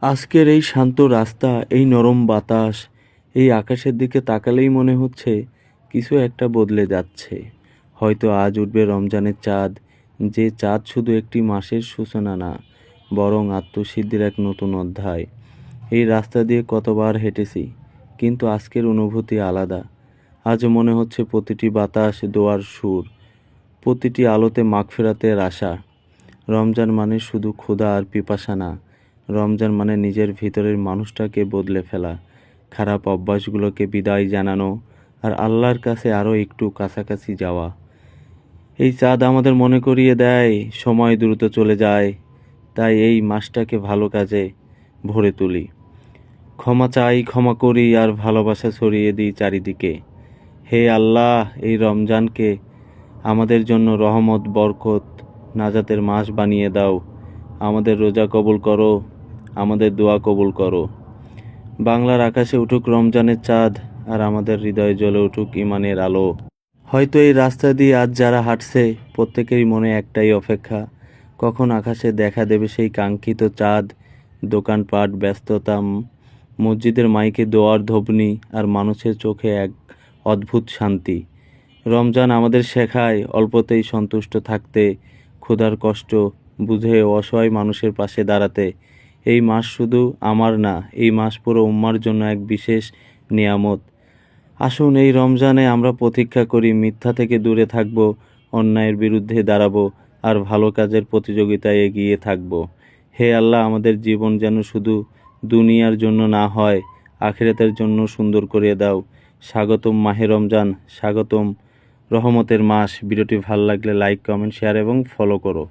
আজকের এই শান্ত রাস্তা, এই নরম বাতাস, এই আকাশের দিকে তাকালেই মনে হচ্ছে কিছু একটা বদলে যাচ্ছে। হয়তো আজ উঠবে রমজানের চাঁদ, যে চাঁদ শুধু একটি মাসের সূচনা না, বরং আত্মসিদ্ধির এক নতুন অধ্যায়। এই রাস্তা দিয়ে কতবার হেঁটেছি, কিন্তু আজকের অনুভূতি আলাদা। আজ মনে হচ্ছে প্রতিটি বাতাস দোয়ার সুর, প্রতিটি আলোতে মাগফিরাতের আশা। রমজান মানে শুধু ক্ষুধা আর পিপাসা না, রমজান মানে নিজের ভিতরের মানুষটাকে বদলে ফেলা, খারাপ অভ্যাসগুলোকে বিদায় জানানো, আর আল্লাহর কাছে আরও একটু কাছাকাছি যাওয়া। এই চাঁদ আমাদের মনে করিয়ে দেয় সময় দ্রুত চলে যায়, তাই এই মাসটাকে ভালো কাজে ভরে তুলি। ক্ষমা চাই, ক্ষমা করি, আর ভালোবাসা ছড়িয়ে দিই চারিদিকে। হে আল্লাহ, এই রমজানকে আমাদের জন্য রহমত, বরকত, নাজাতের মাস বানিয়ে দাও। আমাদের রোজা কবুল করো, আমাদের দোয়া কবুল করো। বাংলার আকাশে উঠুক রমজানের চাঁদ, আর আমাদের হৃদয়ে জ্বলে উঠুক ইমানের আলো। হয়তো এই রাস্তা দিয়ে আজ যারা হাঁটছে, প্রত্যেকেরই মনে একটাই অপেক্ষা, কখন আকাশে দেখা দেবে সেই কাঙ্ক্ষিত চাঁদ। দোকানপাট, ব্যস্ততা, মসজিদের মাইকে দোয়ার ধ্বনি, আর মানুষের চোখে এক অদ্ভুত শান্তি। রমজান আমাদের শেখায় অল্পতেই সন্তুষ্ট থাকতে, ক্ষুধার কষ্ট বুঝে অসহায় মানুষের পাশে দাঁড়াতে। এই মাস শুধু আমার না, এই মাস পুরো উম্মার জন্য এক বিশেষ নিয়ামত। আসুন এই রমজানে আমরা প্রতীক্ষা করি, মিথ্যা থেকে দূরে থাকব, অন্যায়ের বিরুদ্ধে দাঁড়াবো, আর ভালো কাজের প্রতিযোগিতায় এগিয়ে থাকব। হে আল্লাহ, আমাদের জীবন যেন শুধু দুনিয়ার জন্য না হয়, আখিরাতের জন্য সুন্দর করে দাও। স্বাগতম মাহে রমজান, স্বাগতম রহমতের মাস। ভিডিওটি ভালো লাগলে লাইক, কমেন্ট, শেয়ার এবং ফলো করো।